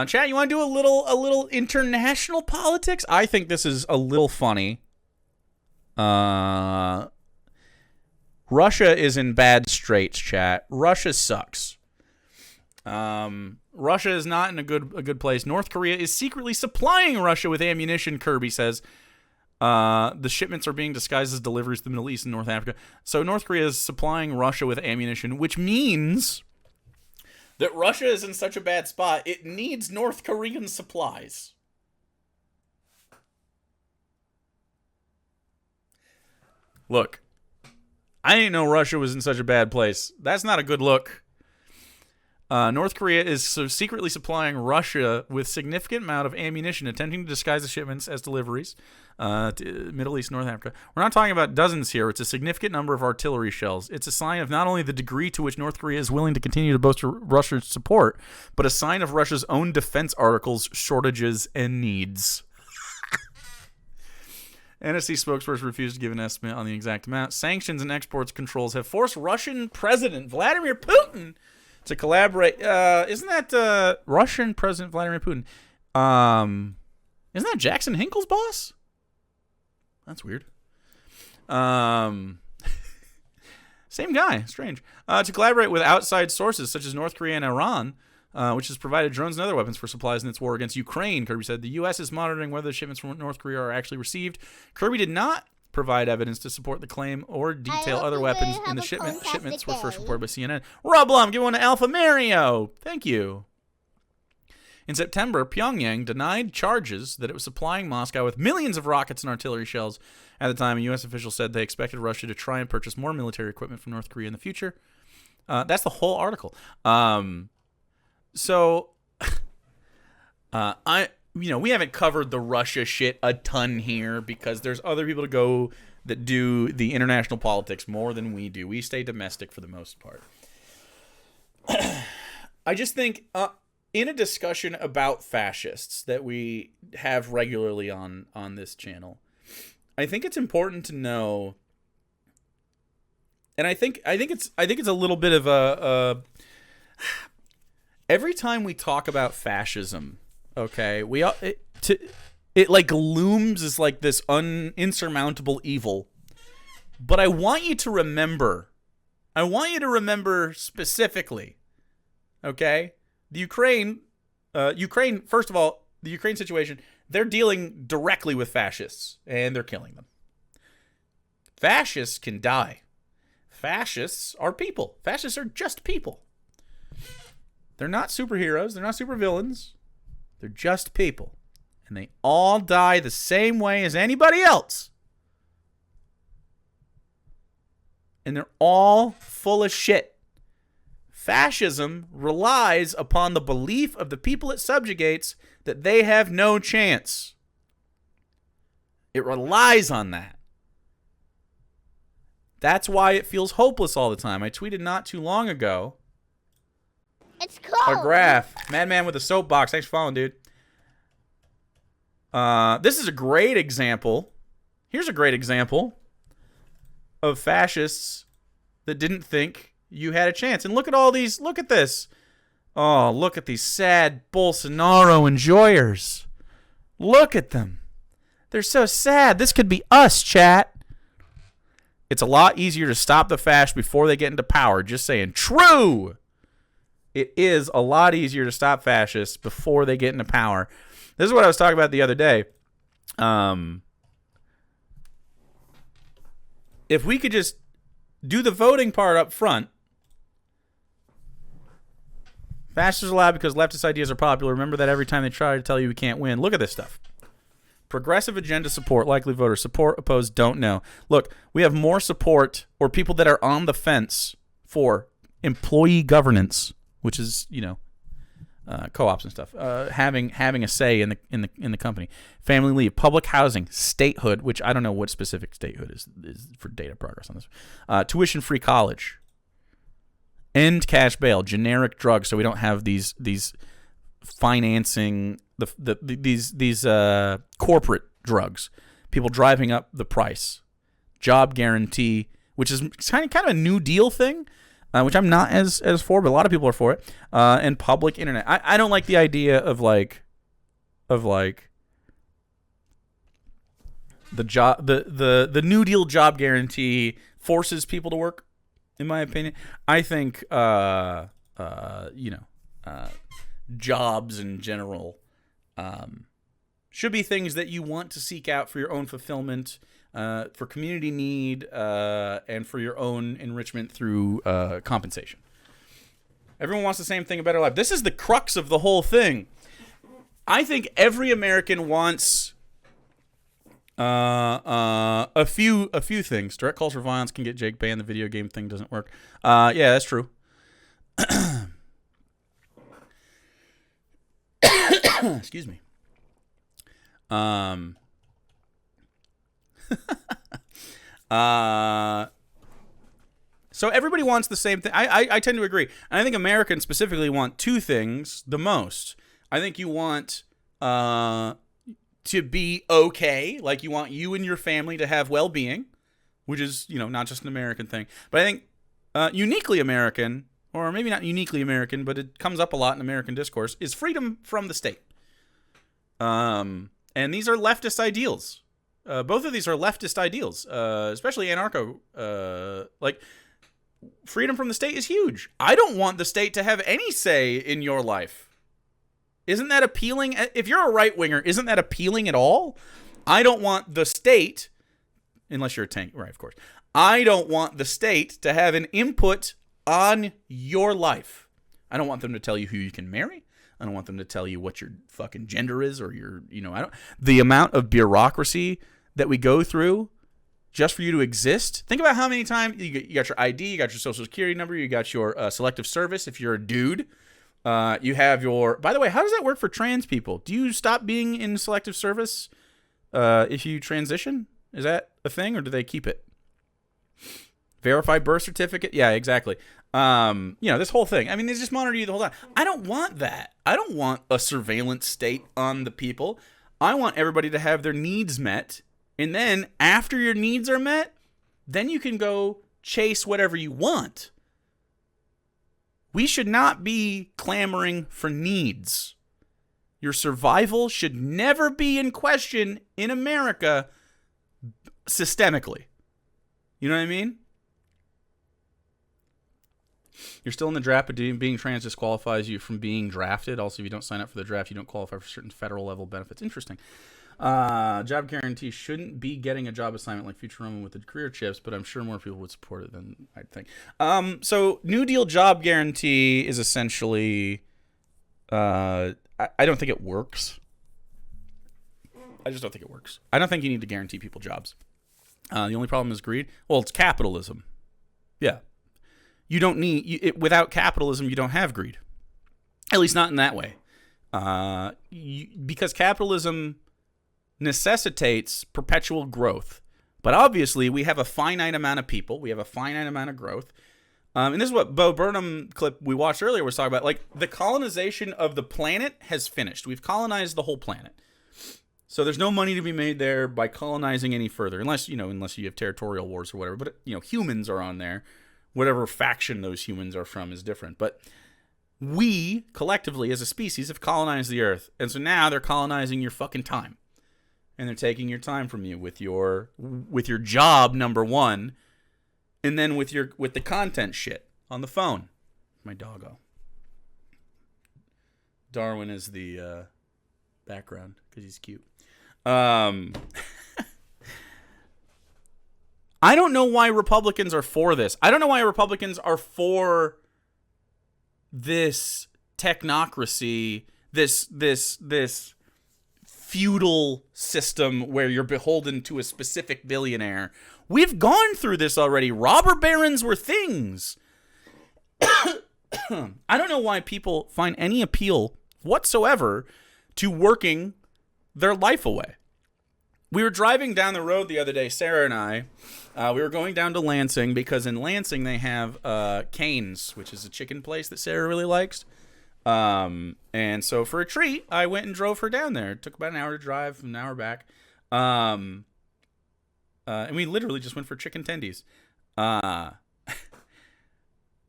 Chat, you want to do a little international politics? I think this is a little funny. Russia is in bad straits, chat. Russia sucks. Russia is not in a good place. North Korea is secretly supplying Russia with ammunition, Kirby says. The shipments are being disguised as deliveries to the Middle East and North Africa. So North Korea is supplying Russia with ammunition, which means that Russia is in such a bad spot, it needs North Korean supplies. Look, I didn't know Russia was in such a bad place. That's not a good look. North Korea is secretly supplying Russia with significant amount of ammunition, attempting to disguise the shipments as deliveries to Middle East, North Africa. We're not talking about dozens here. It's a significant number of artillery shells. It's a sign of not only the degree to which North Korea is willing to continue to boast Russia's support, but a sign of Russia's own defense articles, shortages, and needs. NSC spokesperson refused to give an estimate on the exact amount. Sanctions and exports controls have forced Russian President Vladimir Putin to collaborate. Isn't that Russian President Vladimir Putin? Isn't that Jackson Hinkle's boss? That's weird. Same guy. Strange. To collaborate with outside sources such as North Korea and Iran, which has provided drones and other weapons for supplies in its war against Ukraine. Kirby said the U.S. is monitoring whether the shipments from North Korea are actually received. Kirby did not provide evidence to support the claim or detail other weapons in the shipment. Shipments were first reported by CNN. Rublum, give one to Alpha Mario. Thank you. In September, Pyongyang denied charges that it was supplying Moscow with millions of rockets and artillery shells. At the time, a U.S. official said they expected Russia to try and purchase more military equipment from North Korea in the future. That's the whole article. We haven't covered the Russia shit a ton here because there's other people to go that do the international politics more than we do. We stay domestic for the most part. I just think in a discussion about fascists that we have regularly on this channel, I think it's important to know, and I think it's a little bit of a every time we talk about fascism, okay, it like looms as like this insurmountable evil. But I want you to remember specifically, okay, the Ukraine, first of all, the Ukraine situation, they're dealing directly with fascists and they're killing them. Fascists can die. Fascists are people. Fascists are just people. They're not superheroes. They're not supervillains. They're just people. And they all die the same way as anybody else. And they're all full of shit. Fascism relies upon the belief of the people it subjugates that they have no chance. It relies on that. That's why it feels hopeless all the time. I tweeted not too long ago. It's cold. A graph. Madman with a soapbox. Thanks for following, dude. This is a great example. Here's a great example of fascists that didn't think you had a chance. And look at all these. Look at this. Oh, look at these sad Bolsonaro enjoyers. Look at them. They're so sad. This could be us, chat. It's a lot easier to stop the fascists before they get into power. Just saying. True. It is a lot easier to stop fascists before they get into power. This is what I was talking about the other day. If we could just do the voting part up front. Fascists are allowed because leftist ideas are popular. Remember that every time they try to tell you we can't win. Look at this stuff. Progressive agenda support, likely voters. Support, opposed, don't know. Look, we have more support or people that are on the fence for employee governance, which is, co-ops and stuff. Having a say in the company. Family leave, public housing, statehood, which I don't know what specific statehood is for data progress on this. Tuition-free college. End cash bail, generic drugs, so we don't have these financing these corporate drugs, people driving up the price. Job guarantee, which is kind of a New Deal thing. which I'm not as for, but a lot of people are for it. And public internet. I don't like the idea of the job the New Deal job guarantee forces people to work. In my opinion, I think jobs in general should be things that you want to seek out for your own fulfillment, for community need, and for your own enrichment through compensation. Everyone wants the same thing, a better life. This is the crux of the whole thing. I think every American wants a few things. Direct calls for violence can get Jake banned. The video game thing doesn't work. Yeah, that's true. Excuse me. So everybody wants the same thing. I tend to agree. And I think Americans specifically want two things the most. I think you want to be okay. Like you want you and your family to have well-being, which is, not just an American thing. But I think uniquely American, or maybe not uniquely American, but it comes up a lot in American discourse, is freedom from the state. And these are leftist ideals. Both of these are leftist ideals, especially anarcho. Freedom from the state is huge. I don't want the state to have any say in your life. Isn't that appealing? If you're a right-winger, isn't that appealing at all? I don't want the state, unless you're a tank, right, of course. I don't want the state to have an input on your life. I don't want them to tell you who you can marry. I don't want them to tell you what your fucking gender is or the amount of bureaucracy that we go through just for you to exist. Think about how many times you got your ID, you got your social security number, you got your selective service if you're a dude. You have your... By the way, how does that work for trans people? Do you stop being in selective service if you transition? Is that a thing, or do they keep it? Verified birth certificate? Yeah, exactly. This whole thing. I mean, they just monitor you the whole time. I don't want that. I don't want a surveillance state on the people. I want everybody to have their needs met. And then after your needs are met, then you can go chase whatever you want. We should not be clamoring for needs. Your survival should never be in question in America systemically. You know what I mean? You're still in the draft, but being trans disqualifies you from being drafted. Also, if you don't sign up for the draft, you don't qualify for certain federal level benefits. Interesting. Job guarantee shouldn't be getting a job assignment like Futurama with the career chips, but I'm sure more people would support it than I'd think. So New Deal job guarantee is essentially, I don't think it works. I just don't think it works. I don't think you need to guarantee people jobs. The only problem is greed. Well, it's capitalism. Yeah. You don't need, without capitalism, you don't have greed. At least not in that way. Because capitalism necessitates perpetual growth. But obviously, we have a finite amount of people. We have a finite amount of growth. And this is what Bo Burnham clip we watched earlier was talking about. Like, the colonization of the planet has finished. We've colonized the whole planet. So there's no money to be made there by colonizing any further. Unless you have territorial wars or whatever. But, humans are on there. Whatever faction those humans are from is different. But we, collectively, as a species, have colonized the Earth. And so now they're colonizing your fucking time. And they're taking your time from you with your job, number one. And then with the content shit on the phone. My doggo. Darwin is the background because he's cute. I don't know why Republicans are for this. I don't know why Republicans are for this technocracy, this feudal system where you're beholden to a specific billionaire. We've gone through this already. Robber barons were things. I don't know why people find any appeal whatsoever to working their life away. We were driving down the road the other day, Sarah and I. We were going down to Lansing because in Lansing they have Cane's, which is a chicken place that Sarah really likes. And so for a treat, I went and drove her down there. It took about an hour to drive, an hour back. And we literally just went for chicken tendies.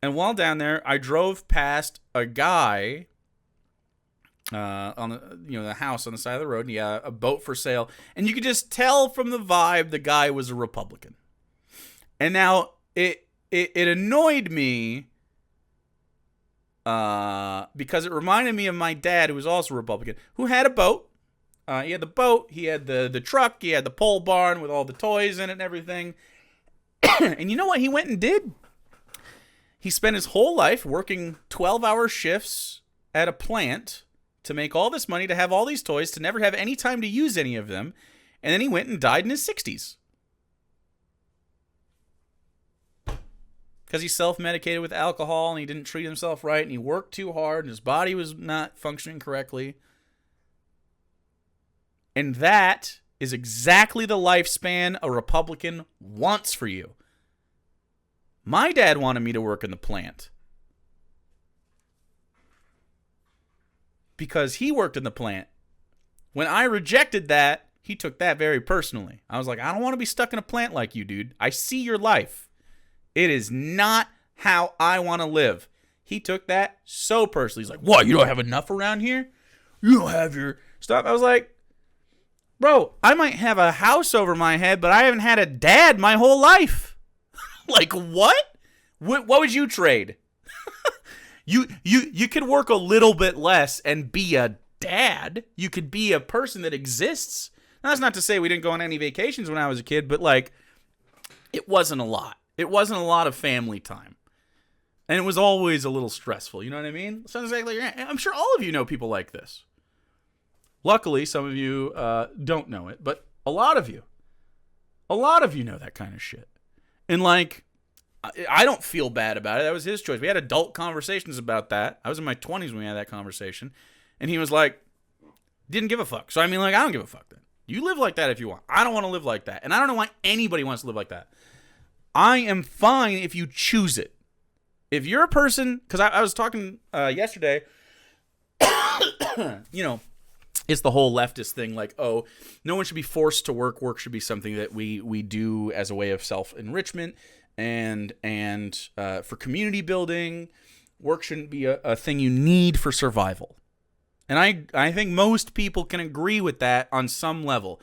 And while down there, I drove past a guy on the house on the side of the road. And he had a boat for sale, and you could just tell from the vibe the guy was a Republican. And now it annoyed me because it reminded me of my dad, who was also a Republican, who had a boat. He had the boat, he had the truck, he had the pole barn with all the toys in it and everything. And you know what he went and did? He spent his whole life working 12-hour shifts at a plant to make all this money, to have all these toys, to never have any time to use any of them. And then he went and died in his 60s. Because he self-medicated with alcohol and he didn't treat himself right and he worked too hard and his body was not functioning correctly. And that is exactly the lifespan a Republican wants for you. My dad wanted me to work in the plant because he worked in the plant. When I rejected that, he took that very personally. I was like, I don't want to be stuck in a plant like you, dude. I see your life. It is not how I want to live. He took that so personally. He's like, what, you don't have enough around here? You don't have your stuff? I was like, bro, I might have a house over my head, but I haven't had a dad my whole life. Like, what? What would you trade? You could work a little bit less and be a dad. You could be a person that exists. Now, that's not to say we didn't go on any vacations when I was a kid, but like, it wasn't a lot. It wasn't a lot of family time. And it was always a little stressful. You know what I mean? Sounds like I'm sure all of you know people like this. Luckily, some of you don't know it, but a lot of you know that kind of shit. And like, I don't feel bad about it. That was his choice. We had adult conversations about that. I was in my 20s when we had that conversation. And he was like, didn't give a fuck. So I mean, like, I don't give a fuck then. You live like that if you want. I don't want to live like that. And I don't know why anybody wants to live like that. I am fine if you choose it. If you're a person, because I was talking yesterday, you know, it's the whole leftist thing, like, oh, no one should be forced to work. Work should be something that we do as a way of self-enrichment and for community building. Work shouldn't be a thing you need for survival. And I think most people can agree with that on some level.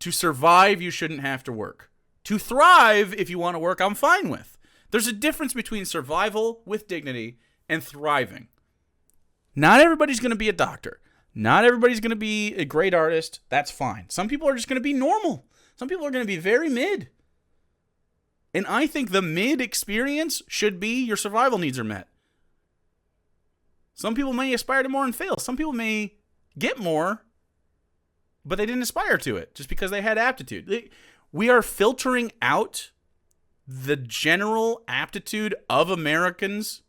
To survive, you shouldn't have to work. To thrive, if you want to work, I'm fine with. There's a difference between survival with dignity and thriving. Not everybody's going to be a doctor. Not everybody's going to be a great artist. That's fine. Some people are just going to be normal. Some people are going to be very mid. And I think the mid experience should be your survival needs are met. Some people may aspire to more and fail. Some people may get more, but they didn't aspire to it just because they had aptitude. We are filtering out the general aptitude of Americans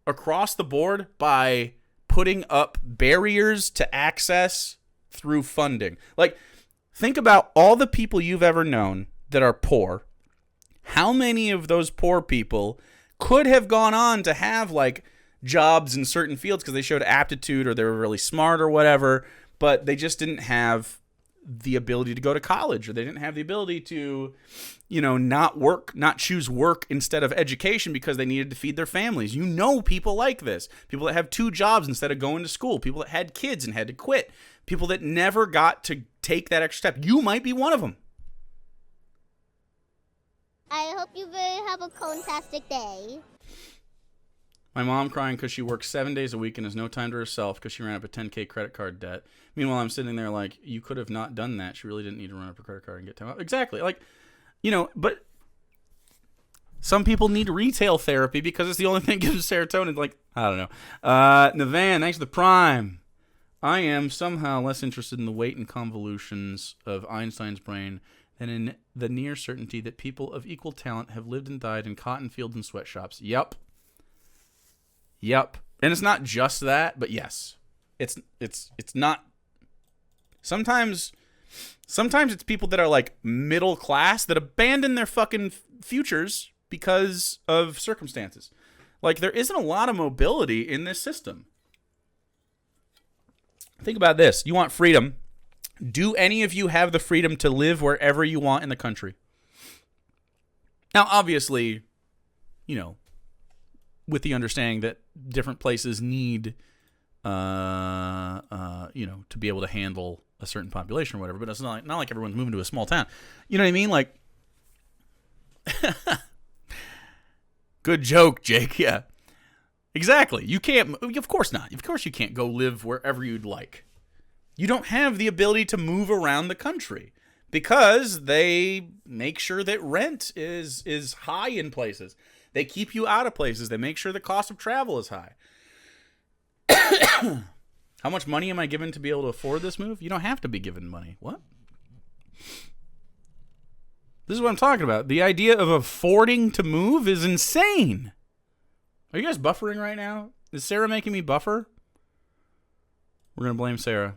across the board by putting up barriers to access through funding. Like, think about all the people you've ever known that are poor. How many of those poor people could have gone on to have, like, jobs in certain fields because they showed aptitude or they were really smart or whatever, but they just didn't have the ability to go to college, or they didn't have the ability to, you know, not choose work instead of education because they needed to feed their families. You know, people like this. People that have 2 jobs instead of going to school. People that had kids and had to quit. People that never got to take that extra step. You might be one of them. I hope you have a fantastic day. My mom crying because she works 7 days a week and has no time to herself because she ran up a $10K credit card debt. Meanwhile, I'm sitting there like, you could have not done that. She really didn't need to run up her credit card and get time out. Exactly. Like, you know, but some people need retail therapy because it's the only thing that gives serotonin. Like, I don't know. Navan, thanks for the prime. I am somehow less interested in the weight and convolutions of Einstein's brain than in the near certainty that people of equal talent have lived and died in cotton fields and sweatshops. Yep. And it's not just that, but yes. It's not. Sometimes it's people that are like middle class that abandon their fucking futures because of circumstances. Like, there isn't a lot of mobility in this system. Think about this. You want freedom. Do any of you have the freedom to live wherever you want in the country? Now, obviously, you know, with the understanding that different places need, to be able to handle a certain population or whatever. But it's not like everyone's moving to a small town. You know what I mean? Like, good joke, Jake. Yeah, exactly. You can't. Of course not. Of course you can't go live wherever you'd like. You don't have the ability to move around the country because they make sure that rent is high in places. They keep you out of places. They make sure the cost of travel is high. How much money am I given to be able to afford this move? You don't have to be given money. What? This is what I'm talking about. The idea of affording to move is insane. Are you guys buffering right now? Is Sarah making me buffer? We're going to blame Sarah.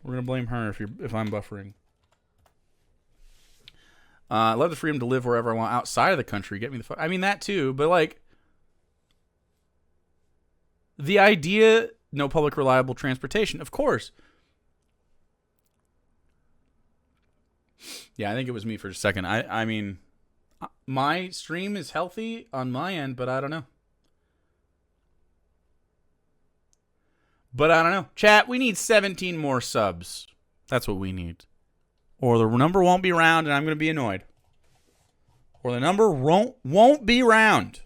We're going to blame her if I'm buffering. I love the freedom to live wherever I want outside of the country. Get me the fuck. I mean, that too, but like, the idea, no public reliable transportation, of course. Yeah, I think it was me for a second. I mean, my stream is healthy on my end, but I don't know. Chat, we need 17 more subs. That's what we need. Or the number won't be round and I'm going to be annoyed. Or the number won't be round.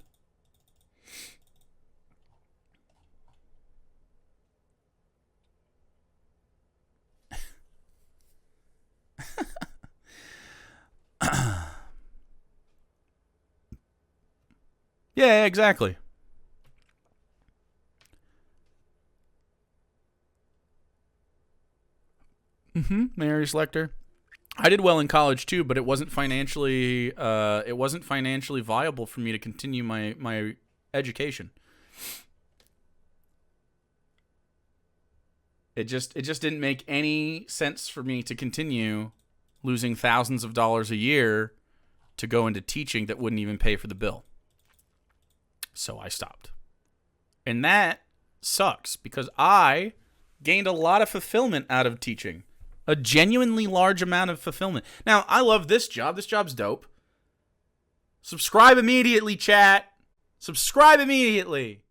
Yeah, exactly. Mary Selector. I did well in college too, but it wasn't financially viable for me to continue my education. It just didn't make any sense for me to continue losing thousands of dollars a year to go into teaching that wouldn't even pay for the bill. So I stopped. And that sucks because I gained a lot of fulfillment out of teaching. A genuinely large amount of fulfillment. Now, I love this job. This job's dope. Subscribe immediately, chat. Subscribe immediately.